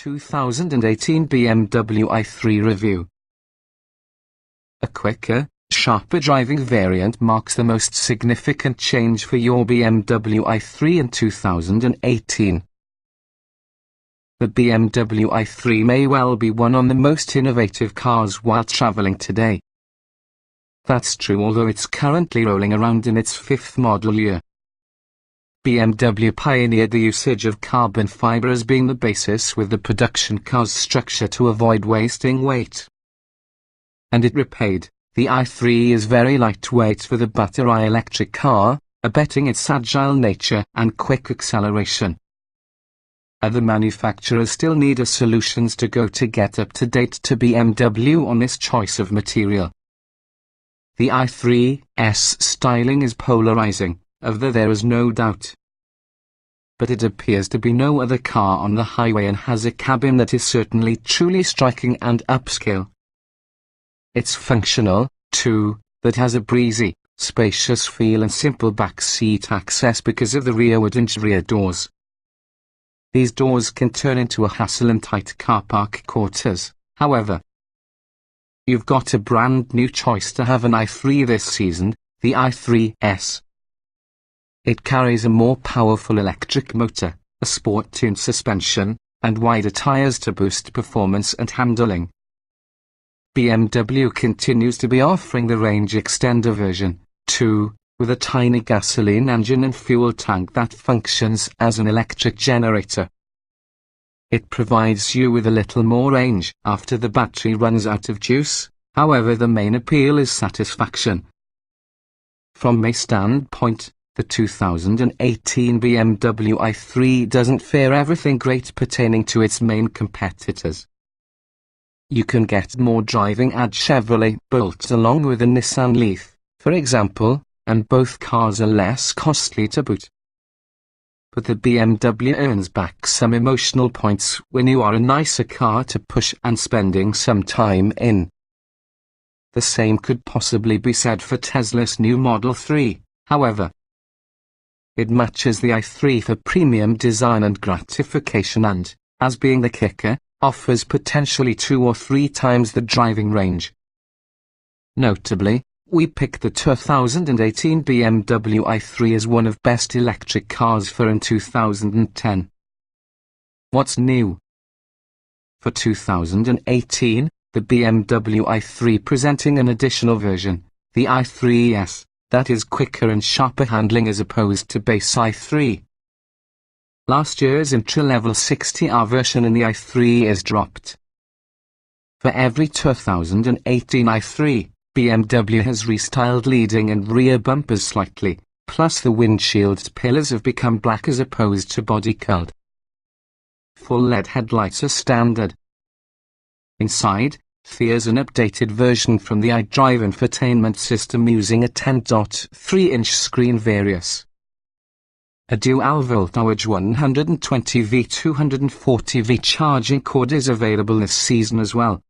2018 BMW i3 review. A quicker, sharper driving variant marks the most significant change for your BMW i3 in 2018. The BMW i3 may well be one of the most innovative cars while traveling today. That's true, although it's currently rolling around in its fifth model year. BMW pioneered the usage of carbon fiber as being the basis with the production car's structure to avoid wasting weight. And it repaid. The i3 is very lightweight for the battery electric car, abetting its agile nature and quick acceleration. Other manufacturers still need a solutions to get up to date to BMW on this choice of material. The i3's styling is polarizing, of that there is no doubt. But it appears to be no other car on the highway and has a cabin that is certainly truly striking and upscale. It's functional, too, that has a breezy, spacious feel and simple back seat access because of the rearward and rear doors. These doors can turn into a hassle in tight car park quarters, however. You've got a brand new choice to have an i3 this season, the i3's. It carries a more powerful electric motor, a sport-tuned suspension, and wider tires to boost performance and handling. BMW continues to be offering the range extender version, too, with a tiny gasoline engine and fuel tank that functions as an electric generator. It provides you with a little more range after the battery runs out of juice, however the main appeal is satisfaction. From a standpoint, the 2018 BMW i3 doesn't fare everything great pertaining to its main competitors. You can get more driving at Chevrolet Bolt along with a Nissan Leaf, for example, and both cars are less costly to boot. But the BMW earns back some emotional points when you are a nicer car to push and spending some time in. The same could possibly be said for Tesla's new Model 3, however. It matches the i3 for premium design and gratification and, as being the kicker, offers potentially 2 or 3 times the driving range. Notably, we picked the 2018 BMW i3 as one of best electric cars for in 2010. What's new? For 2018, the BMW i3 presenting an additional version, the i3's, that is quicker and sharper handling as opposed to base i3. Last year's entry-level 60R version in the i3 is dropped. For every 2018 i3, BMW has restyled leading and rear bumpers slightly, plus the windshield's pillars have become black as opposed to body-colored. Full LED headlights are standard. Inside, there's an updated version from the iDrive infotainment system using a 10.3-inch screen various. A dual voltage 120V 240V charging cord is available this season as well.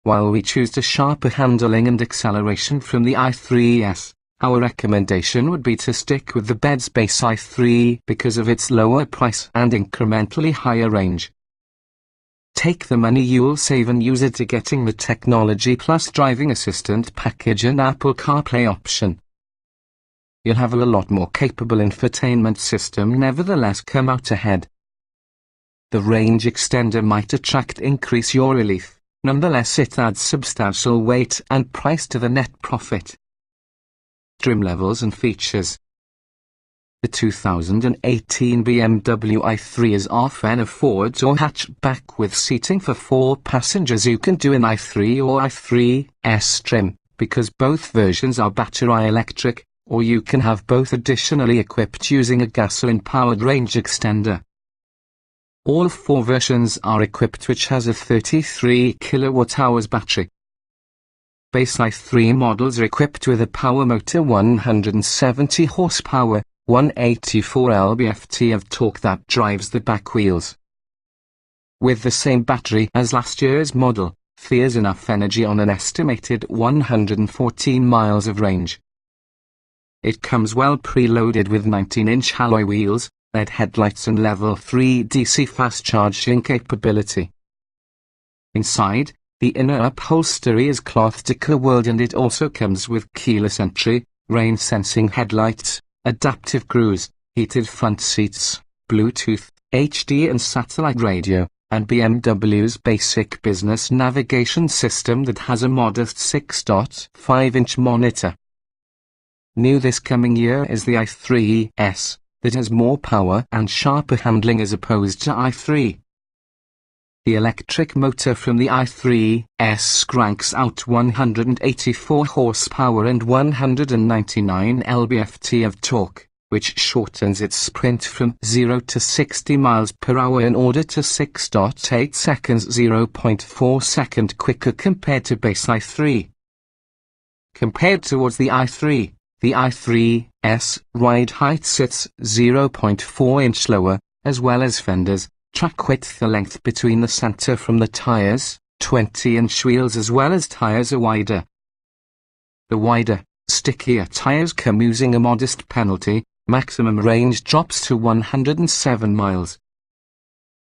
While we choose the sharper handling and acceleration from the i3's, our recommendation would be to stick with the bed's base i3 because of its lower price and incrementally higher range. Take the money you'll save and use it to getting the technology plus driving assistant package and Apple CarPlay option. You'll have a lot more capable infotainment system nevertheless come out ahead. The range extender might increase your relief. Nonetheless it adds substantial weight and price to the net profit. Trim levels and features. The 2018 BMW i3 is often a Ford or hatchback with seating for 4 passengers. You can do an i3 or i3's trim, because both versions are battery electric, or you can have both additionally equipped using a gasoline-powered range extender. All 4 versions are equipped which has a 33 kWh battery. Base i3 models are equipped with a power motor 170 horsepower, 184 lb-ft of torque that drives the back wheels. With the same battery as last year's model, there's enough energy on an estimated 114 miles of range. It comes well preloaded with 19-inch alloy wheels, LED headlights and level 3 DC fast charging capability. Inside, the inner upholstery is cloth decor world, and it also comes with keyless entry, rain sensing headlights, adaptive cruise, heated front seats, Bluetooth, HD and satellite radio, and BMW's basic business navigation system that has a modest 6.5-inch monitor. New this coming year is the i3S, that has more power and sharper handling as opposed to i3. The electric motor from the i3S cranks out 184 horsepower and 199 lb-ft of torque, which shortens its sprint from 0 to 60 miles per hour in order to 6.8 seconds, 0.4 second quicker compared to base i3. Compared towards the i3S ride height sits 0.4 inch lower, as well as fenders, track width. The length between the center from the tires, 20-inch wheels as well as tires are wider. The wider, stickier tires come using a modest penalty. Maximum range drops to 107 miles.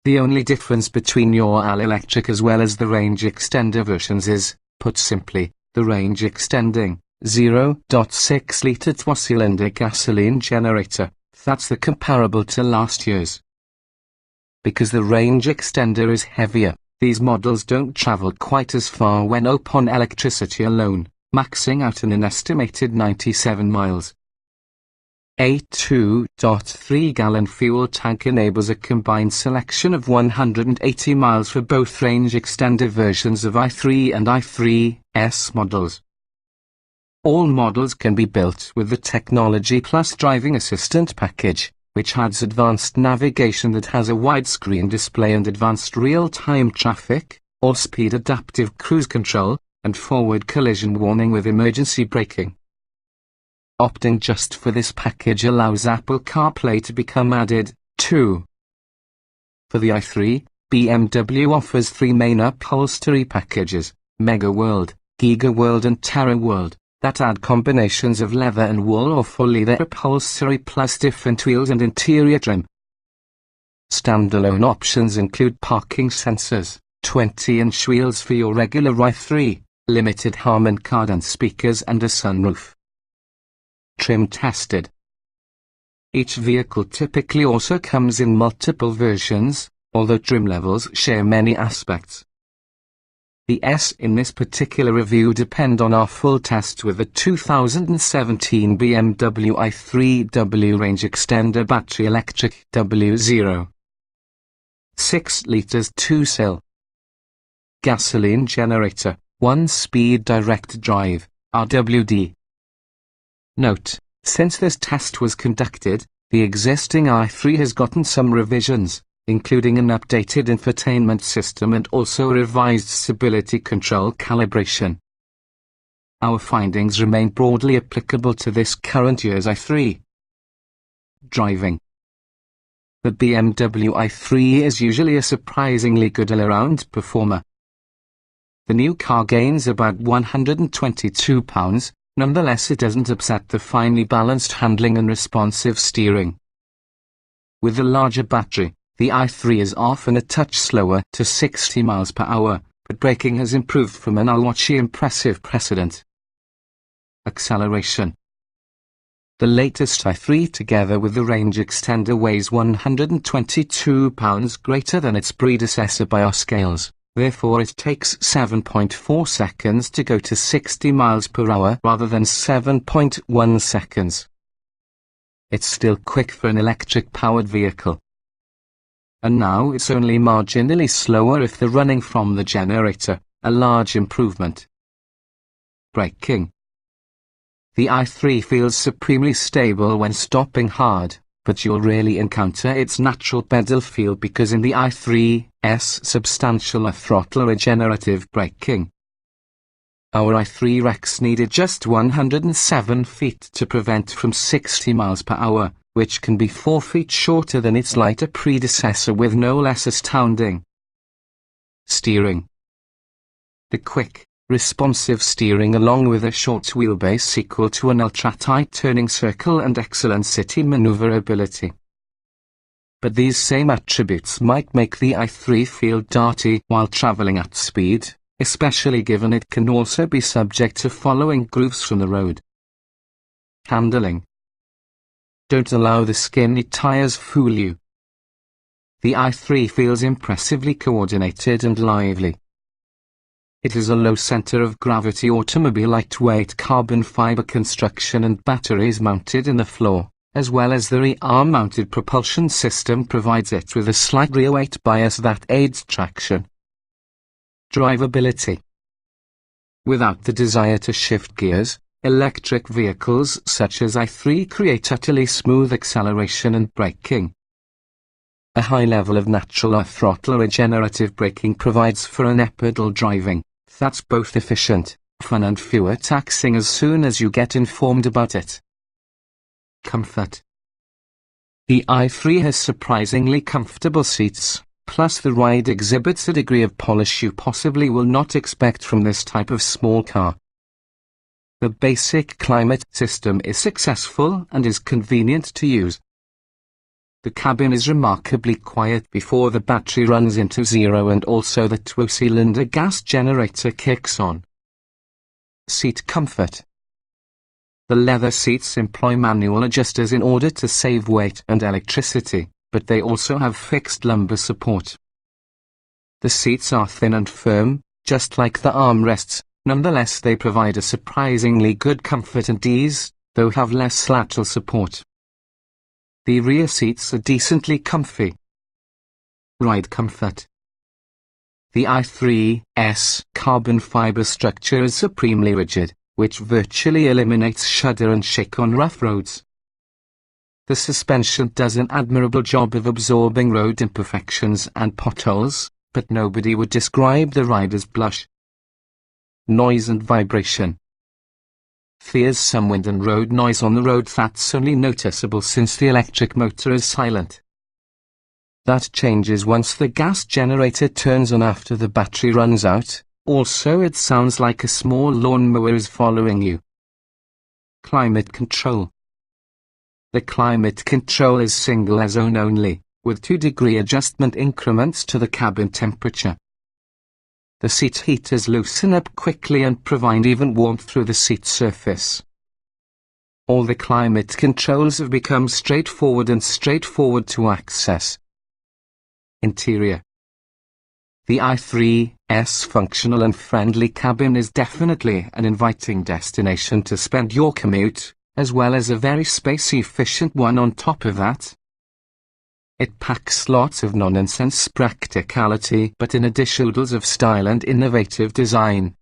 The only difference between your all-electric as well as the range extender versions is, put simply, the range extending 0.6-litre twin-cylinder gasoline generator. That's the comparable to last year's. Because the range extender is heavier, these models don't travel quite as far when upon electricity alone, maxing out an estimated 97 miles. A 2.3-gallon fuel tank enables a combined selection of 180 miles for both range extender versions of i3 and i3S models. All models can be built with the Technology Plus Driving Assistant package, which adds advanced navigation that has a widescreen display and advanced real-time traffic, all-speed adaptive cruise control, and forward collision warning with emergency braking. Opting just for this package allows Apple CarPlay to become added, too. For the i3, BMW offers 3 main upholstery packages, Mega World, Giga World and Terra World, that add combinations of leather and wool or full leather upholstery plus different wheels and interior trim. Standalone options include parking sensors, 20-inch wheels for your regular i3, limited Harman Kardon speakers and a sunroof. Trim tested. Each vehicle typically also comes in multiple versions, although trim levels share many aspects. The S in this particular review depend on our full test with the 2017 BMW i3W range extender battery electric W0. 6 liters 2-cell gasoline generator, 1-speed direct drive, RWD. Note, since this test was conducted, the existing i3 has gotten some revisions, including an updated infotainment system and also a revised stability control calibration. Our findings remain broadly applicable to this current year's i3. Driving. The BMW i3 is usually a surprisingly good all-around performer. The new car gains about 122 pounds, nonetheless it doesn't upset the finely balanced handling and responsive steering. With the larger battery, the i3 is often a touch slower to 60 miles per hour, but braking has improved from an alwachi impressive precedent. Acceleration. The latest i3 together with the range extender weighs 122 pounds greater than its predecessor by our scales. Therefore it takes 7.4 seconds to go to 60 miles per hour rather than 7.1 seconds. It's still quick for an electric-powered vehicle. And now it's only marginally slower if they're running from the generator, a large improvement. Braking. The i3 feels supremely stable when stopping hard, but you'll rarely encounter its natural pedal feel because in the i3's substantial throttle regenerative braking. Our i3 Rex needed just 107 feet to prevent from 60 miles per hour, which can be 4 feet shorter than its lighter predecessor with no less astounding. Steering. The quick, responsive steering along with a short wheelbase equal to an ultra-tight turning circle and excellent city maneuverability. but these same attributes might make the i3 feel dirty while traveling at speed, especially given it can also be subject to following grooves from the road. Handling. Don't allow the skinny tires fool you. The i3 feels impressively coordinated and lively. It is a low center of gravity automobile, lightweight carbon fiber construction and batteries mounted in the floor, as well as the rear arm-mounted propulsion system provides it with a slight rear weight bias that aids traction. Drivability. Without the desire to shift gears, electric vehicles such as i3 create utterly smooth acceleration and braking. A high level of natural throttle regenerative braking provides for an e-pedal driving that's both efficient, fun and fewer taxing as soon as you get informed about it. Comfort. The i3 has surprisingly comfortable seats, plus the ride exhibits a degree of polish you possibly will not expect from this type of small car. The basic climate system is successful and is convenient to use. The cabin is remarkably quiet before the battery runs into zero and also the two-cylinder gas generator kicks on. Seat comfort. The leather seats employ manual adjusters in order to save weight and electricity, but they also have fixed lumbar support. The seats are thin and firm, just like the armrests. Nonetheless, they provide a surprisingly good comfort and ease, though have less lateral support. The rear seats are decently comfy. Ride comfort. The i3's carbon fiber structure is supremely rigid, which virtually eliminates shudder and shake on rough roads. The suspension does an admirable job of absorbing road imperfections and potholes, but nobody would describe the ride as plush. Noise and vibration. There's some wind and road noise on the road that's only noticeable since the electric motor is silent. That changes once the gas generator turns on after the battery runs out. Also, it sounds like a small lawnmower is following you. Climate control. The climate control is single zone only, with 2-degree adjustment increments to the cabin temperature. The seat heaters loosen up quickly and provide even warmth through the seat surface. All the climate controls have become straightforward to access. Interior. The i3's functional and friendly cabin is definitely an inviting destination to spend your commute, as well as a very space-efficient one on top of that. It packs lots of nonsense practicality but in addition oodles of style and innovative design.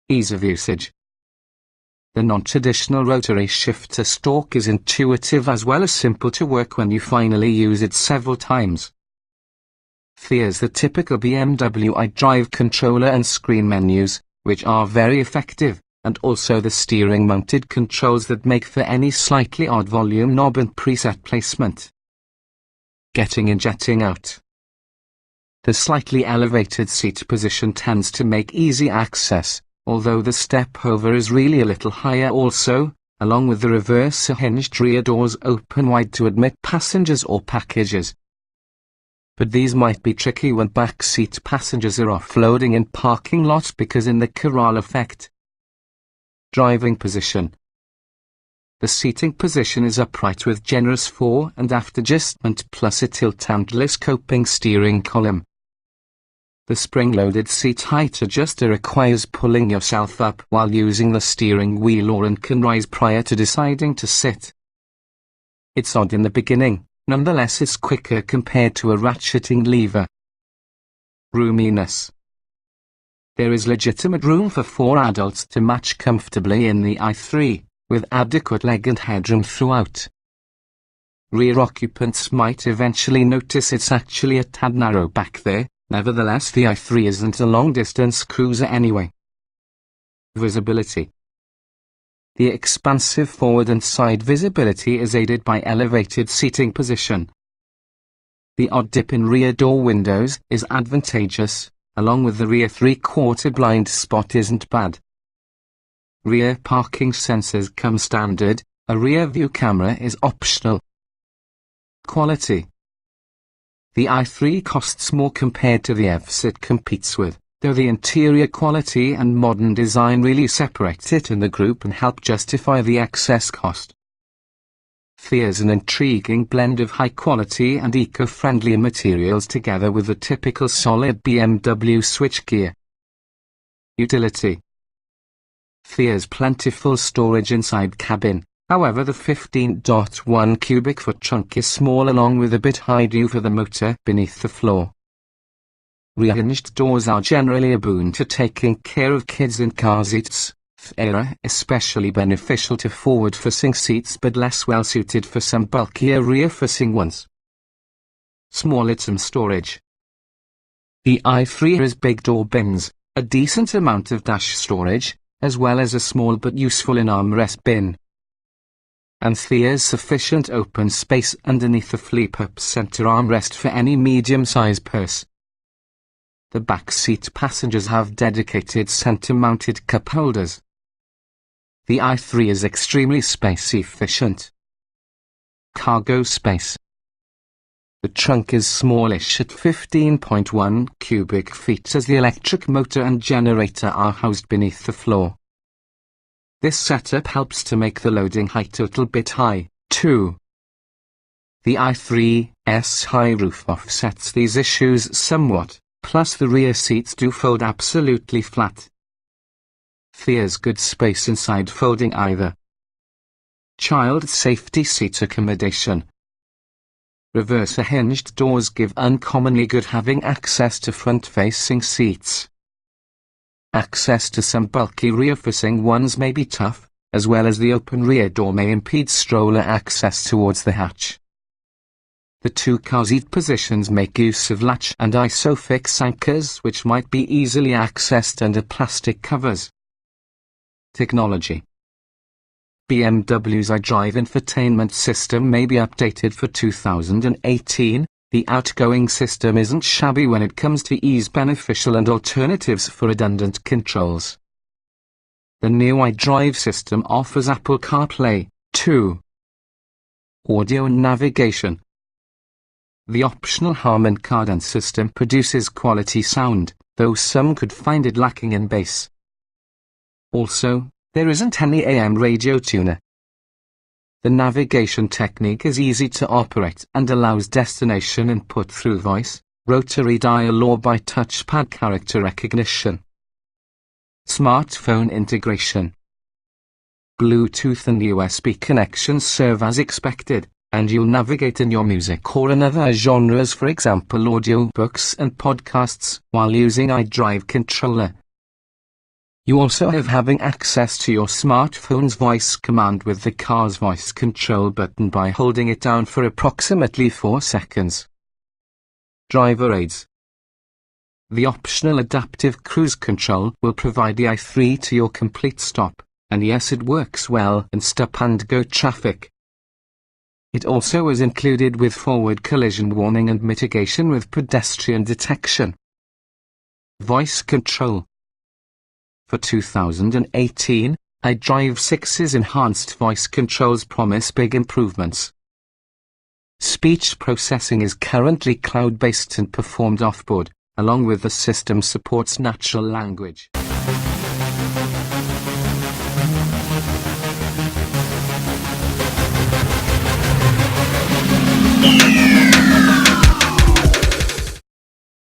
Ease of usage. The non-traditional rotary shifter stalk is intuitive as well as simple to work when you finally use it several times. There's the typical BMW iDrive controller and screen menus, which are very effective, and also the steering-mounted controls that make for any slightly odd volume knob and preset placement. Getting in, jetting out. The slightly elevated seat position tends to make easy access, although the step over is really a little higher also, along with the reverse hinged rear doors open wide to admit passengers or packages. But these might be tricky when back seat passengers are offloading in parking lots because in the corral effect. Driving position. The seating position is upright with generous fore and aft adjustment plus a tilt and telescoping steering column. The spring-loaded seat height adjuster requires pulling yourself up while using the steering wheel or and can rise prior to deciding to sit. It's odd in the beginning, nonetheless it's quicker compared to a ratcheting lever. Roominess. There is legitimate room for 4 adults to match comfortably in the i3, with adequate leg and headroom throughout. Rear occupants might eventually notice it's actually a tad narrow back there, nevertheless the i3 isn't a long-distance cruiser anyway. Visibility. The expansive forward and side visibility is aided by elevated seating position. The odd dip in rear door windows is advantageous, along with the rear 3/4 blind spot isn't bad. Rear parking sensors come standard, a rear view camera is optional. Quality. The i3 costs more compared to the EVs it competes with, though the interior quality and modern design really separate it in the group and help justify the excess cost. There's an intriguing blend of high-quality and eco-friendly materials together with the typical solid BMW switchgear. Utility. There's plentiful storage inside cabin, however the 15.1 cubic foot trunk is small along with a bit high due for the motor beneath the floor. Rear-hinged doors are generally a boon to taking care of kids in car seats. They are especially beneficial to forward-facing seats but less well suited for some bulkier rear-facing ones. Small item storage. The i3 has big door bins, a decent amount of dash storage, as well as a small but useful in-armrest bin. And there's sufficient open space underneath the flip-up center armrest for any medium-sized purse. The back seat passengers have dedicated center-mounted cup holders. The i3 is extremely space-efficient. Cargo space. The trunk is smallish at 15.1 cubic feet as the electric motor and generator are housed beneath the floor. This setup helps to make the loading height a little bit high, too. The i3's high roof offsets these issues somewhat, plus the rear seats do fold absolutely flat. There's good space inside folding either. Child safety seat accommodation. Reverse hinged doors give uncommonly good having access to front-facing seats. Access to some bulky rear-facing ones may be tough, as well as the open rear door may impede stroller access towards the hatch. The two car seat positions make use of latch and isofix anchors which might be easily accessed under plastic covers. Technology. BMW's iDrive infotainment system may be updated for 2018. The outgoing system isn't shabby when it comes to ease, beneficial and alternatives for redundant controls. The new iDrive system offers Apple CarPlay, too. Audio and navigation. The optional Harman Kardon system produces quality sound, though some could find it lacking in bass. Also, there isn't any AM radio tuner. The navigation technique is easy to operate and allows destination input through voice, rotary dial or by touchpad character recognition. Smartphone integration. Bluetooth and USB connections serve as expected, and you'll navigate in your music or in other genres, for example audiobooks and podcasts, while using iDrive controller. You also have having access to your smartphone's voice command with the car's voice control button by holding it down for approximately 4 seconds. Driver aids. The optional adaptive cruise control will provide the i3 to your complete stop, and yes, it works well in stop-and-go traffic. It also is included with forward collision warning and mitigation with pedestrian detection. Voice control. For 2018, iDrive 6's enhanced voice controls promise big improvements. Speech processing is currently cloud-based and performed off-board, along with the system supports natural language.